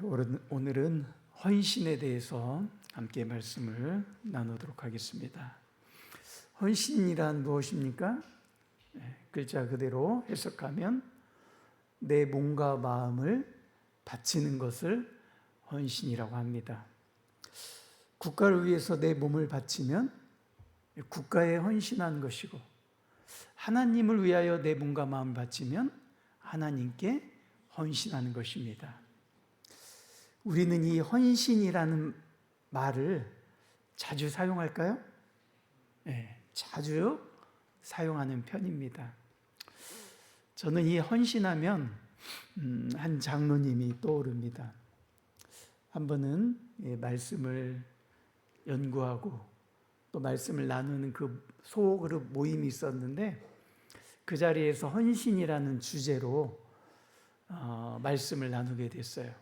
오늘은 헌신에 대해서 함께 말씀을 나누도록 하겠습니다. 헌신이란 무엇입니까? 글자 그대로 해석하면 내 몸과 마음을 바치는 것을 헌신이라고 합니다. 국가를 위해서 내 몸을 바치면 국가에 헌신한 것이고, 하나님을 위하여 내 몸과 마음을 바치면 하나님께 헌신하는 것입니다. 우리는 이 헌신이라는 말을 자주 사용할까요? 네, 자주 사용하는 편입니다. 저는 이 헌신하면 한 장로님이 떠오릅니다. 한 번은 말씀을 연구하고 또 말씀을 나누는 그 소그룹 모임이 있었는데, 그 자리에서 헌신이라는 주제로 말씀을 나누게 됐어요.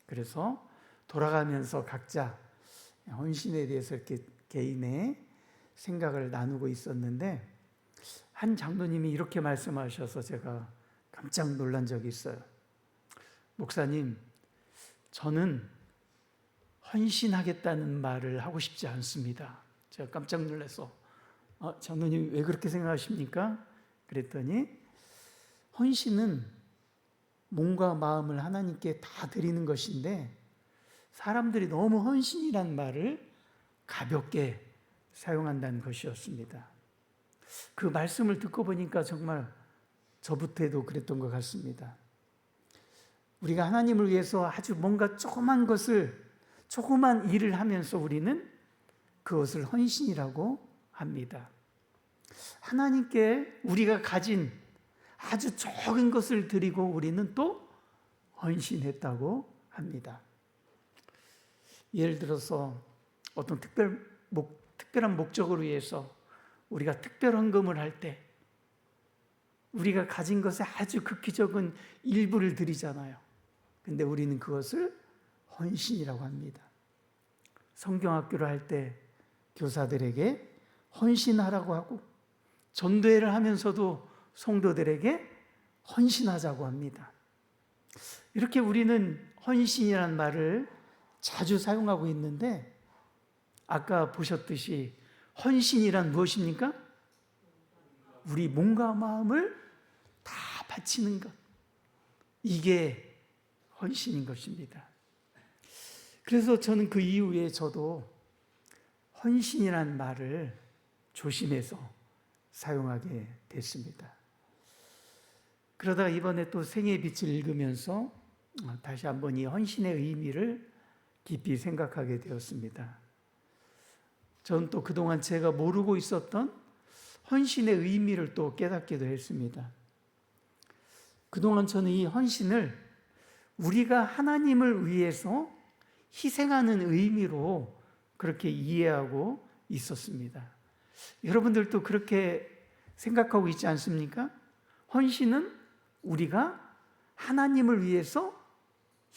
그래서 돌아가면서 각자 헌신에 대해서 이렇게 개인의 생각을 나누고 있었는데, 한 장로님이 이렇게 말씀하셔서 제가 깜짝 놀란 적이 있어요. 목사님, 저는 헌신하겠다는 말을 하고 싶지 않습니다. 제가 깜짝 놀라서 장로님 왜 그렇게 생각하십니까? 그랬더니 헌신은 몸과 마음을 하나님께 다 드리는 것인데, 사람들이 너무 헌신이란 말을 가볍게 사용한다는 것이었습니다. 그 말씀을 듣고 보니까 정말 저부터도 그랬던 것 같습니다. 우리가 하나님을 위해서 아주 뭔가 조그만 일을 하면서 우리는 그것을 헌신이라고 합니다. 하나님께 우리가 가진 아주 적은 것을 드리고 우리는 또 헌신했다고 합니다. 예를 들어서 어떤 특별한 목적을 위해서 우리가 특별 헌금을 할 때 우리가 가진 것에 아주 극히 적은 일부를 드리잖아요. 근데 우리는 그것을 헌신이라고 합니다. 성경학교를 할 때 교사들에게 헌신하라고 하고, 전도회를 하면서도 성도들에게 헌신하자고 합니다. 이렇게 우리는 헌신이라는 말을 자주 사용하고 있는데, 아까 보셨듯이 헌신이란 무엇입니까? 우리 몸과 마음을 다 바치는 것, 이게 헌신인 것입니다. 그래서 저는 그 이후에 저도 헌신이라는 말을 조심해서 사용하게 됐습니다. 그러다가 이번에 또 생애의 빛을 읽으면서 다시 한번 이 헌신의 의미를 깊이 생각하게 되었습니다. 저는 또 그동안 제가 모르고 있었던 헌신의 의미를 또 깨닫기도 했습니다. 그동안 저는 이 헌신을 우리가 하나님을 위해서 희생하는 의미로 그렇게 이해하고 있었습니다. 여러분들도 그렇게 생각하고 있지 않습니까? 헌신은 우리가 하나님을 위해서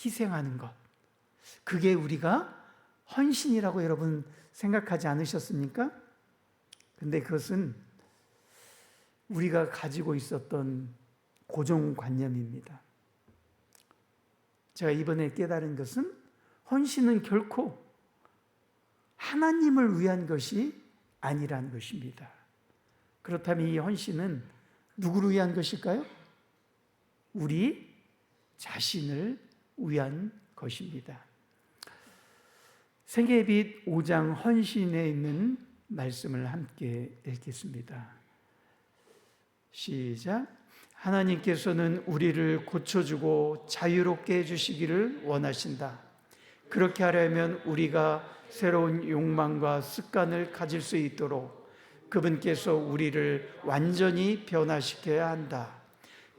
희생하는 것, 그게 우리가 헌신이라고 여러분 생각하지 않으셨습니까? 근데 그것은 우리가 가지고 있었던 고정관념입니다. 제가 이번에 깨달은 것은 헌신은 결코 하나님을 위한 것이 아니라는 것입니다. 그렇다면 이 헌신은 누구를 위한 것일까요? 우리 자신을 위한 것입니다. 생애의 빛 5장 헌신에 있는 말씀을 함께 읽겠습니다. 시작. 하나님께서는 우리를 고쳐주고 자유롭게 해주시기를 원하신다. 그렇게 하려면 우리가 새로운 욕망과 습관을 가질 수 있도록 그분께서 우리를 완전히 변화시켜야 한다.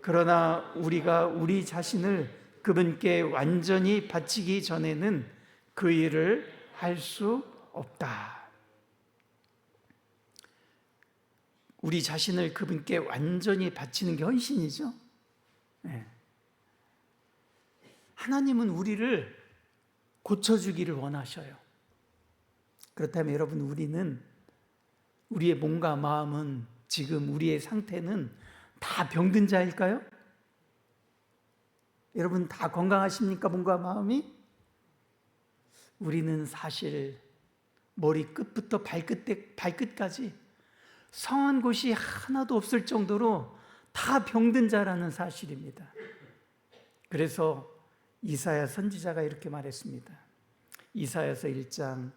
그러나 우리가 우리 자신을 그분께 완전히 바치기 전에는 그 일을 할 수 없다. 우리 자신을 그분께 완전히 바치는 게 헌신이죠. 네. 하나님은 우리를 고쳐주기를 원하셔요. 그렇다면 여러분, 우리의 몸과 마음은, 지금 우리의 상태는 다 병든 자일까요? 여러분 다 건강하십니까? 몸과 마음이? 우리는 사실 머리끝부터 발끝까지 성한 곳이 하나도 없을 정도로 다 병든 자라는 사실입니다. 그래서 이사야 선지자가 이렇게 말했습니다. 이사야서 1장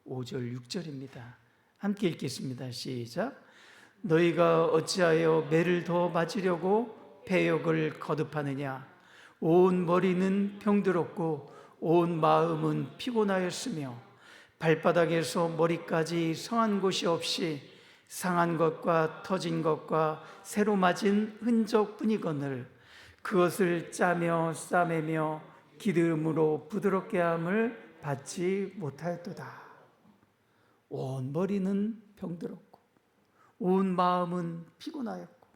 5절 6절입니다. 함께 읽겠습니다. 시작. 너희가 어찌하여 매를 더 맞으려고 배역을 거듭하느냐. 온 머리는 병들었고 온 마음은 피곤하였으며 발바닥에서 머리까지 성한 곳이 없이 상한 것과 터진 것과 새로 맞은 흔적뿐이거늘 그것을 짜며 싸매며 기름으로 부드럽게 함을 받지 못하였도다. 온 머리는 병들었고 온 마음은 피곤하였고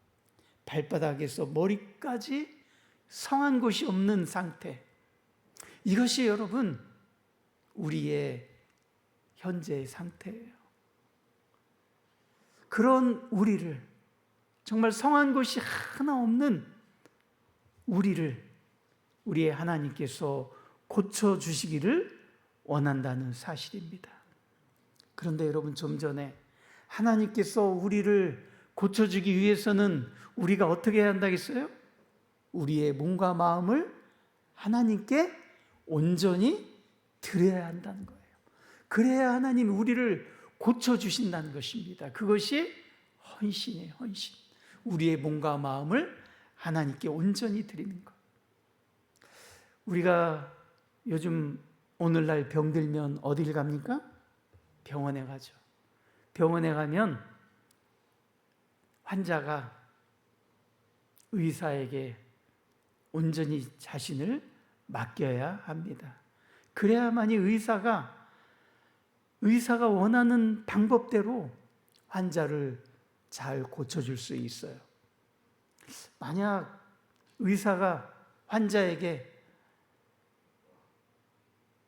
발바닥에서 머리까지 성한 곳이 없는 상태. 이것이 여러분 우리의 현재의 상태예요. 그런 우리를, 정말 성한 곳이 하나 없는 우리를 우리의 하나님께서 고쳐주시기를 원한다는 사실입니다. 그런데 여러분, 좀 전에 하나님께서 우리를 고쳐주기 위해서는 우리가 어떻게 해야 한다겠어요? 우리의 몸과 마음을 하나님께 온전히 드려야 한다는 거예요. 그래야 하나님이 우리를 고쳐주신다는 것입니다. 그것이 헌신이에요, 헌신. 우리의 몸과 마음을 하나님께 온전히 드리는 것. 우리가 요즘 오늘날 병들면 어디를 갑니까? 병원에 가죠. 병원에 가면 환자가 의사에게 온전히 자신을 맡겨야 합니다. 그래야만이 의사가 원하는 방법대로 환자를 잘 고쳐줄 수 있어요. 만약 의사가 환자에게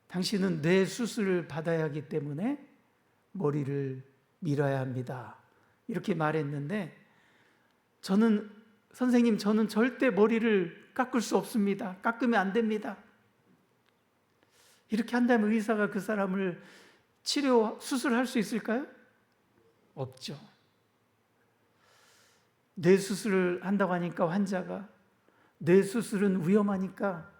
당신은 뇌 수술을 받아야 하기 때문에 머리를 밀어야 합니다, 이렇게 말했는데 선생님, 저는 절대 머리를 깎을 수 없습니다. 깎으면 안 됩니다. 이렇게 한다면 의사가 그 사람을 수술할 수 있을까요? 없죠. 뇌 수술을 한다고 하니까 환자가 뇌 수술은 위험하니까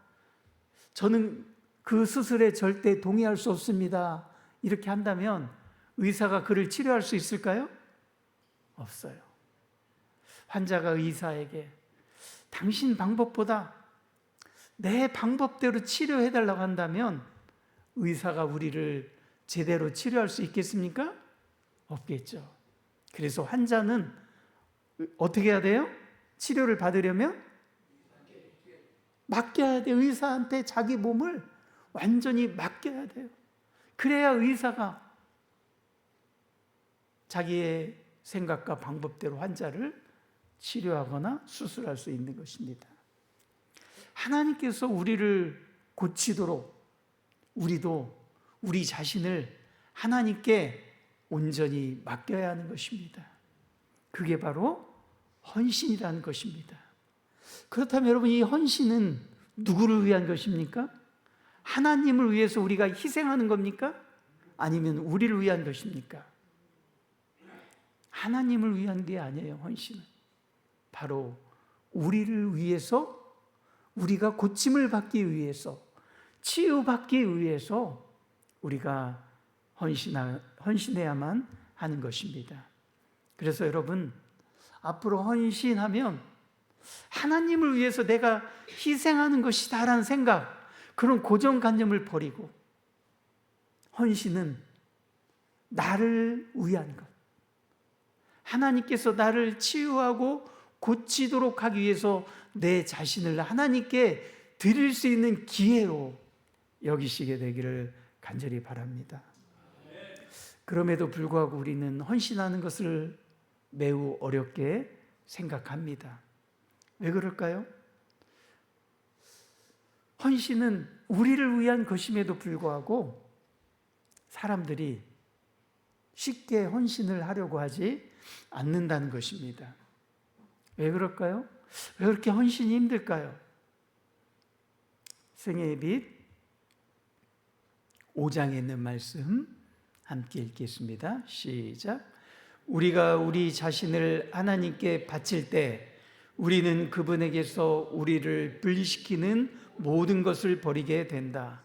저는 그 수술에 절대 동의할 수 없습니다, 이렇게 한다면 의사가 그를 치료할 수 있을까요? 없어요. 환자가 의사에게 당신 방법보다 내 방법대로 치료해달라고 한다면 의사가 우리를 제대로 치료할 수 있겠습니까? 없겠죠. 그래서 환자는 어떻게 해야 돼요? 치료를 받으려면 맡겨야 돼요. 의사한테 자기 몸을 완전히 맡겨야 돼요. 그래야 의사가 자기의 생각과 방법대로 환자를 치료하거나 수술할 수 있는 것입니다. 하나님께서 우리를 고치도록 우리도 우리 자신을 하나님께 온전히 맡겨야 하는 것입니다. 그게 바로 헌신이라는 것입니다. 그렇다면 여러분, 이 헌신은 누구를 위한 것입니까? 하나님을 위해서 우리가 희생하는 겁니까? 아니면 우리를 위한 것입니까? 하나님을 위한 게 아니에요. 헌신은 바로 우리를 위해서, 우리가 고침을 받기 위해서, 치유받기 위해서 우리가 헌신해야만 하는 것입니다. 그래서 여러분, 앞으로 헌신하면 하나님을 위해서 내가 희생하는 것이다라는 생각, 그런 고정관념을 버리고 헌신은 나를 위한 것, 하나님께서 나를 치유하고 고치도록 하기 위해서 내 자신을 하나님께 드릴 수 있는 기회로 여기시게 되기를 간절히 바랍니다. 그럼에도 불구하고 우리는 헌신하는 것을 매우 어렵게 생각합니다. 왜 그럴까요? 헌신은 우리를 위한 것임에도 불구하고 사람들이 쉽게 헌신을 하려고 하지 않는다는 것입니다. 왜 그럴까요? 왜 그렇게 헌신이 힘들까요? 생애의 빛 5장에 있는 말씀 함께 읽겠습니다. 시작. 우리가 우리 자신을 하나님께 바칠 때 우리는 그분에게서 우리를 분리시키는 모든 것을 버리게 된다.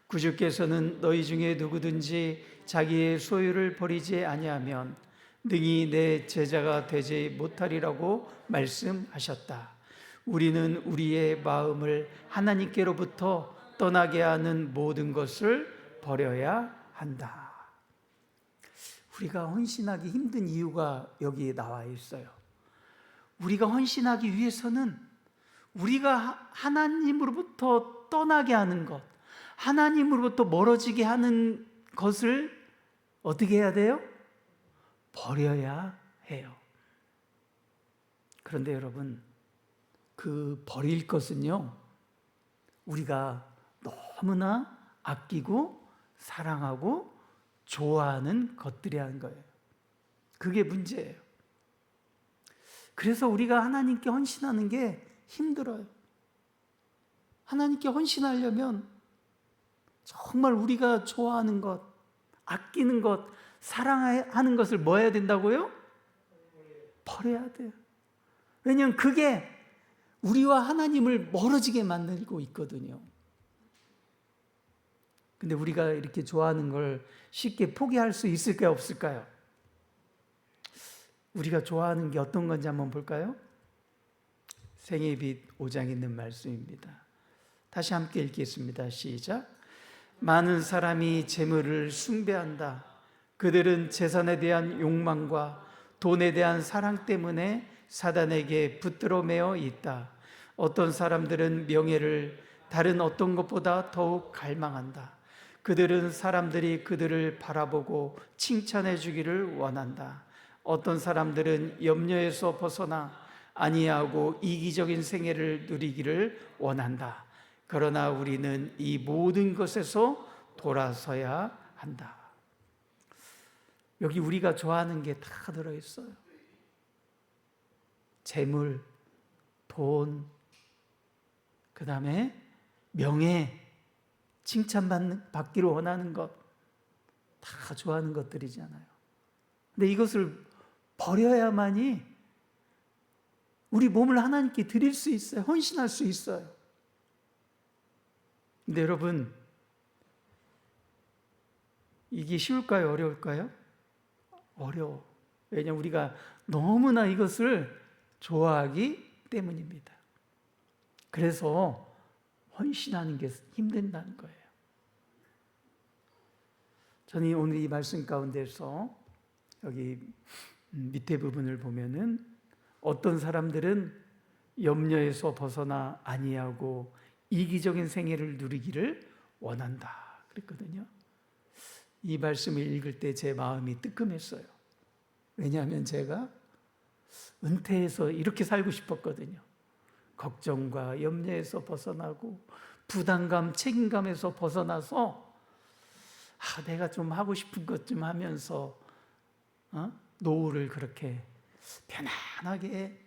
구주께서는 너희 중에 누구든지 자기의 소유를 버리지 아니하면 능히 내 제자가 되지 못하리라고 말씀하셨다. 우리는 우리의 마음을 하나님께로부터 떠나게 하는 모든 것을 버려야 한다. 우리가 헌신하기 힘든 이유가 여기에 나와 있어요. 우리가 헌신하기 위해서는 우리가 하나님으로부터 떠나게 하는 것, 하나님으로부터 멀어지게 하는 것을 어떻게 해야 돼요? 버려야 해요. 그런데 여러분, 그 버릴 것은요, 우리가 너무나 아끼고 사랑하고 좋아하는 것들이라는 거예요. 그게 문제예요. 그래서 우리가 하나님께 헌신하는 게 힘들어요. 하나님께 헌신하려면 정말 우리가 좋아하는 것, 아끼는 것, 사랑하는 것을 뭐 해야 된다고요? 버려야 돼요. 왜냐하면 그게 우리와 하나님을 멀어지게 만들고 있거든요. 근데 우리가 이렇게 좋아하는 걸 쉽게 포기할 수 있을까요, 없을까요? 우리가 좋아하는 게 어떤 건지 한번 볼까요? 생애의 빛 5장에 있는 말씀입니다. 다시 함께 읽겠습니다. 시작. 많은 사람이 재물을 숭배한다. 그들은 재산에 대한 욕망과 돈에 대한 사랑 때문에 사단에게 붙들어 매어 있다. 어떤 사람들은 명예를 다른 어떤 것보다 더욱 갈망한다. 그들은 사람들이 그들을 바라보고 칭찬해 주기를 원한다. 어떤 사람들은 염려에서 벗어나 안이하고 이기적인 생애를 누리기를 원한다. 그러나 우리는 이 모든 것에서 돌아서야 한다. 여기 우리가 좋아하는 게 다 들어있어요. 재물, 돈, 그 다음에 명예, 칭찬받기를 원하는 것, 다 좋아하는 것들이잖아요. 근데 이것을 버려야만이 우리 몸을 하나님께 드릴 수 있어요. 헌신할 수 있어요. 근데 여러분, 이게 쉬울까요? 어려울까요? 어려워. 왜냐하면 우리가 너무나 이것을 좋아하기 때문입니다. 그래서 헌신하는 게 힘든다는 거예요. 저는 오늘 이 말씀 가운데서 여기 밑에 부분을 보면은 어떤 사람들은 염려에서 벗어나 아니하고 이기적인 생애를 누리기를 원한다 그랬거든요. 이 말씀을 읽을 때 제 마음이 뜨끔했어요. 왜냐하면 제가 은퇴해서 이렇게 살고 싶었거든요. 걱정과 염려에서 벗어나고 부담감, 책임감에서 벗어나서 내가 좀 하고 싶은 것 좀 하면서 노후를 그렇게 편안하게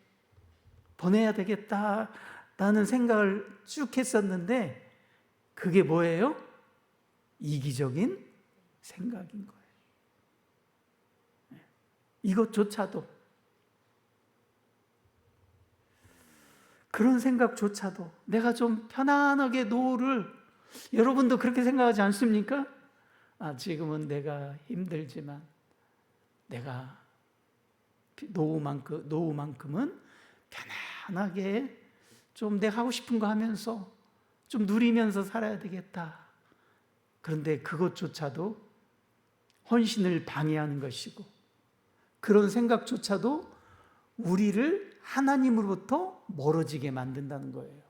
보내야 되겠다라는 생각을 쭉 했었는데 그게 뭐예요? 이기적인 생각인 거예요. 이것조차도, 그런 생각조차도 내가 좀 편안하게 노후를, 여러분도 그렇게 생각하지 않습니까? 지금은 내가 힘들지만 내가 노후만큼은 편안하게 좀 내가 하고 싶은 거 하면서 좀 누리면서 살아야 되겠다. 그런데 그것조차도 헌신을 방해하는 것이고, 그런 생각조차도 우리를 하나님으로부터 멀어지게 만든다는 거예요.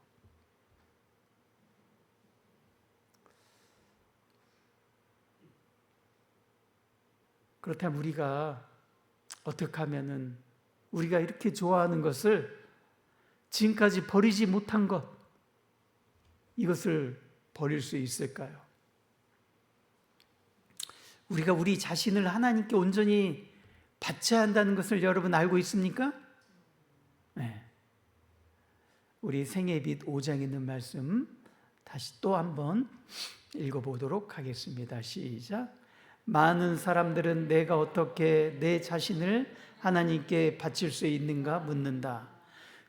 그렇다면 우리가 어떻게 하면은 우리가 이렇게 좋아하는 것을, 지금까지 버리지 못한 것, 이것을 버릴 수 있을까요? 우리가 우리 자신을 하나님께 온전히 바쳐야 한다는 것을 여러분 알고 있습니까? 네. 우리 생애의 빛 5장에 있는 말씀 다시 또 한번 읽어보도록 하겠습니다. 시작. 많은 사람들은 내가 어떻게 내 자신을 하나님께 바칠 수 있는가 묻는다.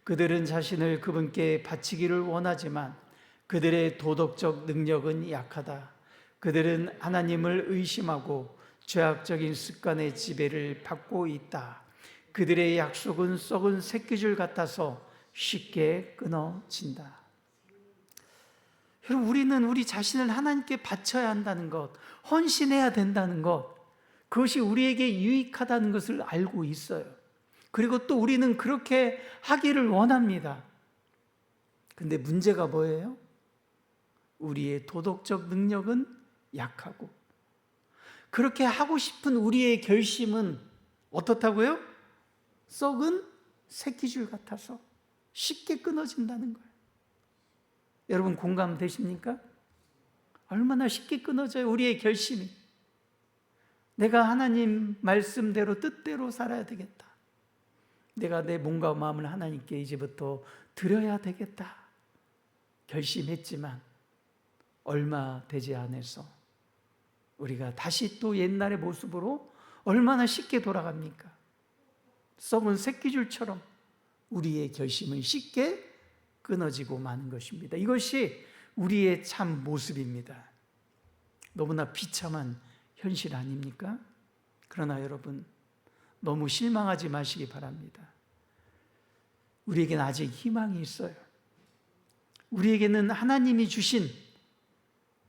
그들은 자신을 그분께 바치기를 원하지만 그들의 도덕적 능력은 약하다. 그들은 하나님을 의심하고 죄악적인 습관의 지배를 받고 있다. 그들의 약속은 썩은 새끼줄 같아서 쉽게 끊어진다. 여러분, 우리는 우리 자신을 하나님께 바쳐야 한다는 것, 헌신해야 된다는 것, 그것이 우리에게 유익하다는 것을 알고 있어요. 그리고 또 우리는 그렇게 하기를 원합니다. 근데 문제가 뭐예요? 우리의 도덕적 능력은 약하고, 그렇게 하고 싶은 우리의 결심은 어떻다고요? 썩은 새끼줄 같아서 쉽게 끊어진다는 거예요. 여러분 공감되십니까? 얼마나 쉽게 끊어져요, 우리의 결심이. 내가 하나님 말씀대로 뜻대로 살아야 되겠다. 내가 내 몸과 마음을 하나님께 이제부터 드려야 되겠다. 결심했지만 얼마 되지 않아서 우리가 다시 또 옛날의 모습으로 얼마나 쉽게 돌아갑니까? 썩은 새끼줄처럼 우리의 결심은 쉽게 끊어지고 마는 것입니다. 이것이 우리의 참 모습입니다. 너무나 비참한 현실 아닙니까? 그러나 여러분, 너무 실망하지 마시기 바랍니다. 우리에게는 아직 희망이 있어요. 우리에게는 하나님이 주신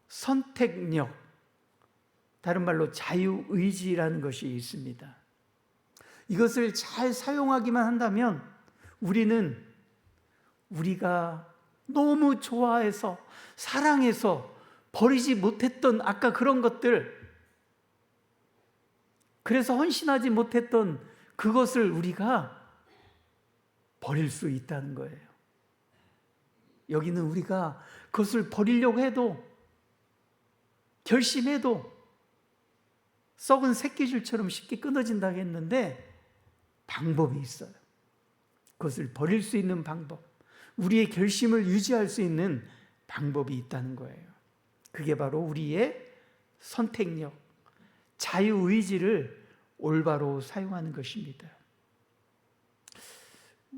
선택력, 다른 말로 자유의지라는 것이 있습니다. 이것을 잘 사용하기만 한다면 우리가 너무 좋아해서 사랑해서 버리지 못했던 아까 그런 것들, 그래서 헌신하지 못했던 그것을 우리가 버릴 수 있다는 거예요. 여기는 우리가 그것을 버리려고 해도, 결심해도 썩은 새끼줄처럼 쉽게 끊어진다고 했는데 방법이 있어요. 그것을 버릴 수 있는 방법, 우리의 결심을 유지할 수 있는 방법이 있다는 거예요. 그게 바로 우리의 선택력, 자유의지를 올바로 사용하는 것입니다.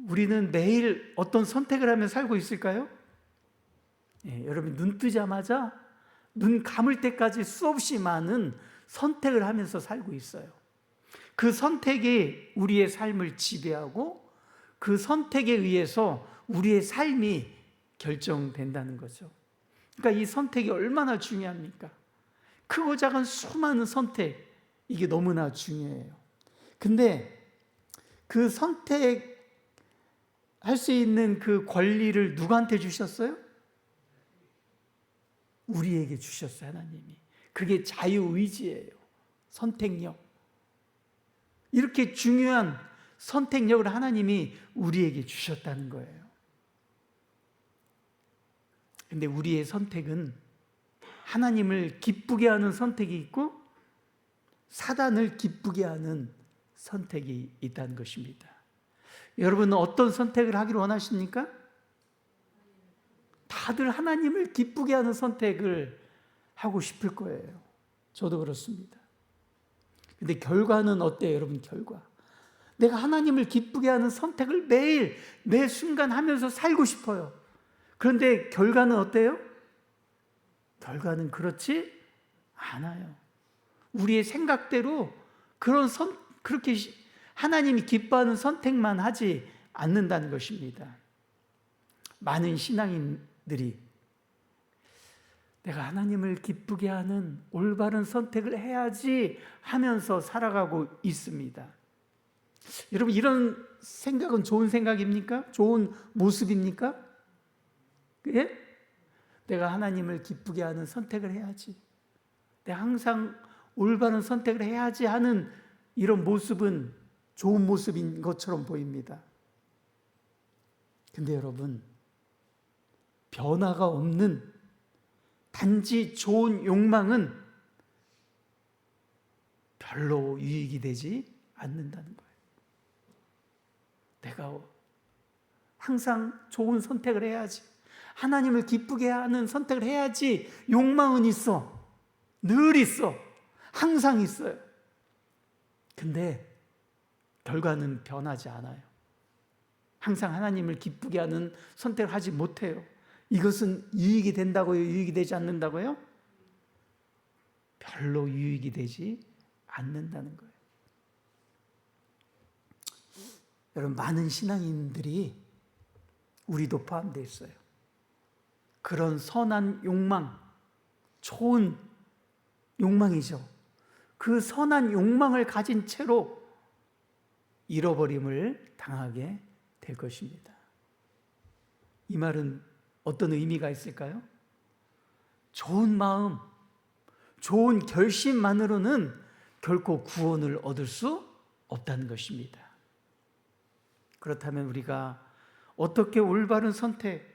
우리는 매일 어떤 선택을 하며 살고 있을까요? 여러분, 눈 뜨자마자 눈 감을 때까지 수없이 많은 선택을 하면서 살고 있어요. 그 선택이 우리의 삶을 지배하고 그 선택에 의해서 우리의 삶이 결정된다는 거죠. 그러니까 이 선택이 얼마나 중요합니까? 크고 작은 수많은 선택, 이게 너무나 중요해요. 근데 그 선택할 수 있는 그 권리를 누구한테 주셨어요? 우리에게 주셨어요, 하나님이. 그게 자유의지예요. 선택력. 이렇게 중요한 선택력을 하나님이 우리에게 주셨다는 거예요. 근데 우리의 선택은 하나님을 기쁘게 하는 선택이 있고 사단을 기쁘게 하는 선택이 있다는 것입니다. 여러분은 어떤 선택을 하기를 원하십니까? 다들 하나님을 기쁘게 하는 선택을 하고 싶을 거예요. 저도 그렇습니다. 근데 결과는 어때요, 여러분? 결과. 내가 하나님을 기쁘게 하는 선택을 매일, 매 순간 하면서 살고 싶어요. 그런데 결과는 어때요? 결과는 그렇지 않아요. 우리의 생각대로 그렇게 하나님이 기뻐하는 선택만 하지 않는다는 것입니다. 많은 신앙인들이 내가 하나님을 기쁘게 하는 올바른 선택을 해야지 하면서 살아가고 있습니다. 여러분, 이런 생각은 좋은 생각입니까? 좋은 모습입니까? 예? 내가 하나님을 기쁘게 하는 선택을 해야지, 내가 항상 올바른 선택을 해야지 하는 이런 모습은 좋은 모습인 것처럼 보입니다. 근데 여러분, 변화가 없는 단지 좋은 욕망은 별로 유익이 되지 않는다는 거예요. 내가 항상 좋은 선택을 해야지, 하나님을 기쁘게 하는 선택을 해야지. 욕망은 있어. 늘 있어. 항상 있어요. 근데 결과는 변하지 않아요. 항상 하나님을 기쁘게 하는 선택을 하지 못해요. 이것은 유익이 된다고요? 유익이 되지 않는다고요? 별로 유익이 되지 않는다는 거예요. 여러분, 많은 신앙인들이, 우리도 포함되어 있어요, 그런 선한 욕망, 좋은 욕망이죠. 그 선한 욕망을 가진 채로 잃어버림을 당하게 될 것입니다. 이 말은 어떤 의미가 있을까요? 좋은 마음, 좋은 결심만으로는 결코 구원을 얻을 수 없다는 것입니다. 그렇다면 우리가 어떻게 올바른 선택,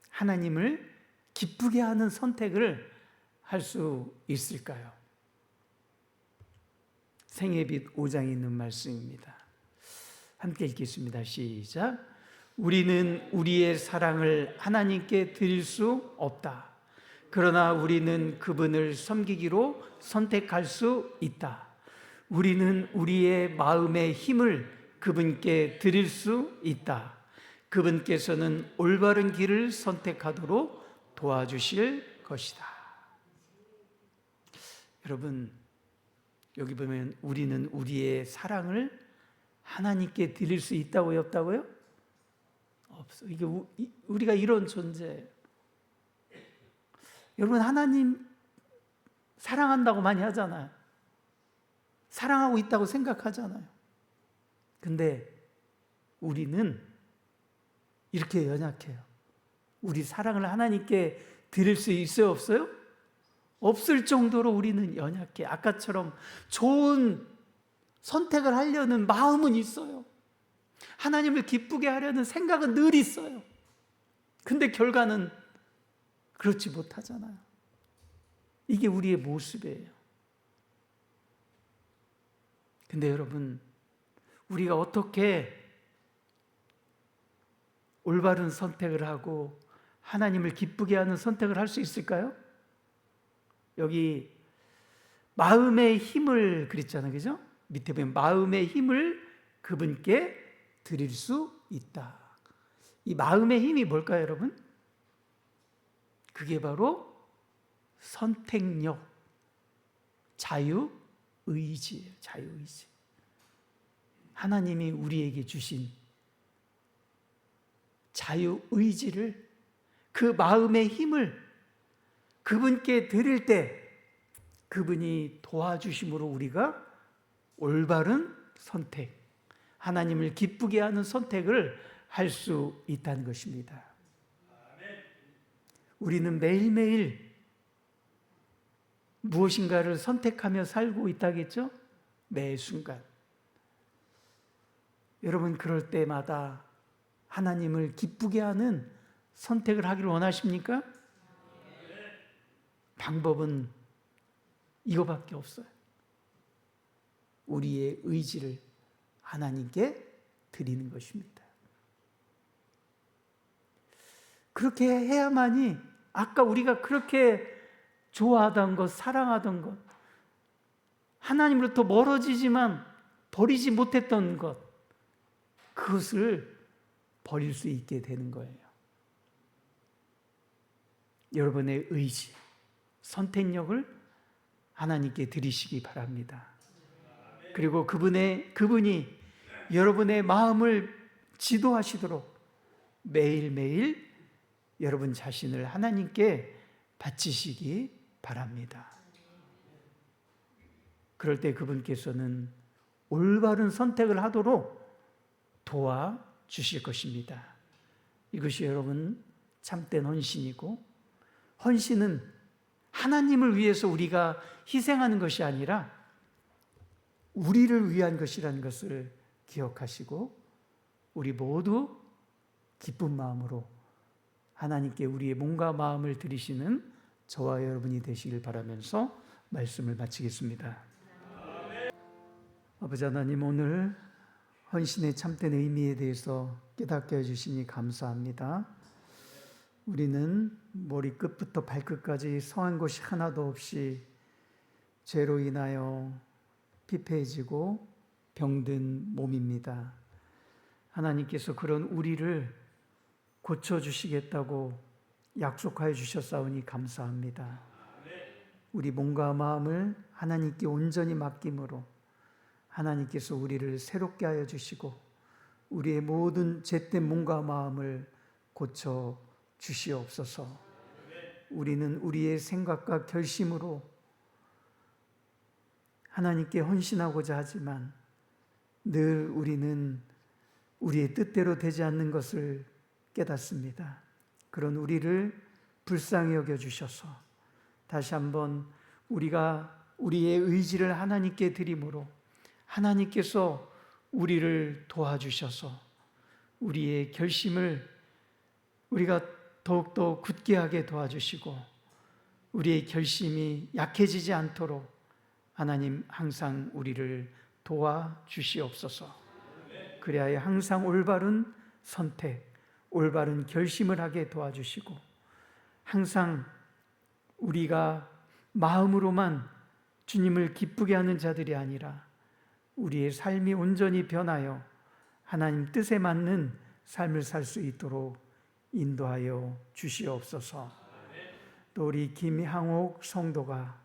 하나님을 기쁘게 하는 선택을 할 수 있을까요? 생애빛 5장에 있는 말씀입니다. 함께 읽겠습니다. 시작. 우리는 우리의 사랑을 하나님께 드릴 수 없다. 그러나 우리는 그분을 섬기기로 선택할 수 있다. 우리는 우리의 마음의 힘을 그분께 드릴 수 있다. 그분께서는 올바른 길을 선택하도록 도와주실 것이다. 여러분, 여기 보면 우리는 우리의 사랑을 하나님께 드릴 수 있다고요? 없다고요? 없어. 이게 우리가 이런 존재예요. 여러분, 하나님 사랑한다고 많이 하잖아요. 사랑하고 있다고 생각하잖아요. 근데 우리는 이렇게 연약해요. 우리 사랑을 하나님께 드릴 수 있어요? 없어요? 없을 정도로 우리는 연약해. 아까처럼 좋은 선택을 하려는 마음은 있어요. 하나님을 기쁘게 하려는 생각은 늘 있어요. 근데 결과는 그렇지 못하잖아요. 이게 우리의 모습이에요. 근데 여러분, 우리가 어떻게 올바른 선택을 하고 하나님을 기쁘게 하는 선택을 할 수 있을까요? 여기 마음의 힘을 그랬잖아요. 그죠? 밑에 보면 마음의 힘을 그분께 드릴 수 있다. 이 마음의 힘이 뭘까요, 여러분? 그게 바로 선택력, 자유의지예요. 자유의지. 하나님이 우리에게 주신 자유의지를, 그 마음의 힘을 그분께 드릴 때 그분이 도와주심으로 우리가 올바른 선택, 하나님을 기쁘게 하는 선택을 할 수 있다는 것입니다. 우리는 매일매일 무엇인가를 선택하며 살고 있다겠죠? 매 순간. 여러분, 그럴 때마다 하나님을 기쁘게 하는 선택을 하기를 원하십니까? 방법은 이거밖에 없어요. 우리의 의지를 하나님께 드리는 것입니다. 그렇게 해야만이 아까 우리가 그렇게 좋아하던 것, 사랑하던 것, 하나님으로부터 멀어지지만 버리지 못했던 것, 그것을 버릴 수 있게 되는 거예요. 여러분의 의지, 선택력을 하나님께 드리시기 바랍니다. 그리고 그분이 여러분의 마음을 지도하시도록 매일매일 여러분 자신을 하나님께 바치시기 바랍니다. 그럴 때 그분께서는 올바른 선택을 하도록 도와주실 것입니다. 이것이 여러분 참된 헌신이고, 헌신은 하나님을 위해서 우리가 희생하는 것이 아니라 우리를 위한 것이라는 것을 기억하시고, 우리 모두 기쁜 마음으로 하나님께 우리의 몸과 마음을 드리시는 저와 여러분이 되시길 바라면서 말씀을 마치겠습니다. 아버지 하나님, 오늘 헌신의 참된 의미에 대해서 깨닫게 해주시니 감사합니다. 우리는 머리끝부터 발끝까지 성한 곳이 하나도 없이 죄로 인하여 피폐해지고 병든 몸입니다. 하나님께서 그런 우리를 고쳐주시겠다고 약속하여 주셨사오니 감사합니다. 우리 몸과 마음을 하나님께 온전히 맡김으로 하나님께서 우리를 새롭게 하여 주시고 우리의 모든 죄된 몸과 마음을 고쳐 주시옵소서. 우리는 우리의 생각과 결심으로 하나님께 헌신하고자 하지만 늘 우리는 우리의 뜻대로 되지 않는 것을 깨닫습니다. 그런 우리를 불쌍히 여겨주셔서 다시 한번 우리가 우리의 의지를 하나님께 드림으로 하나님께서 우리를 도와주셔서 우리의 결심을 우리가 더욱더 굳게 하게 도와주시고 우리의 결심이 약해지지 않도록 하나님 항상 우리를 도와주시옵소서. 그래야 항상 올바른 선택, 올바른 결심을 하게 도와주시고 항상 우리가 마음으로만 주님을 기쁘게 하는 자들이 아니라 우리의 삶이 온전히 변하여 하나님 뜻에 맞는 삶을 살 수 있도록 인도하여 주시옵소서. 또 우리 김향옥 성도가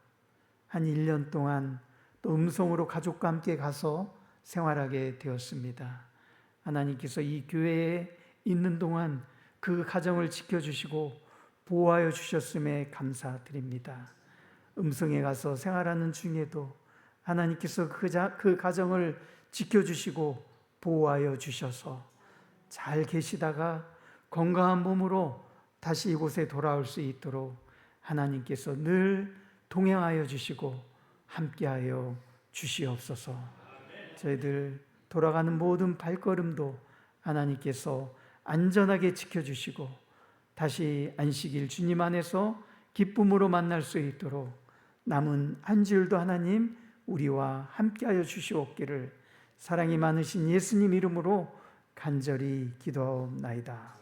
한 1년 동안 또 음성으로 가족과 함께 가서 생활하게 되었습니다. 하나님께서 이 교회에 있는 동안 그 가정을 지켜주시고 보호하여 주셨음에 감사드립니다. 음성에 가서 생활하는 중에도 하나님께서 그 가정을 지켜주시고 보호하여 주셔서 잘 계시다가 건강한 몸으로 다시 이곳에 돌아올 수 있도록 하나님께서 늘 동행하여 주시고 함께하여 주시옵소서. 저희들 돌아가는 모든 발걸음도 하나님께서 안전하게 지켜주시고 다시 안식일 주님 안에서 기쁨으로 만날 수 있도록 남은 한 주일도 하나님 우리와 함께하여 주시옵기를 사랑이 많으신 예수님 이름으로 간절히 기도하옵나이다.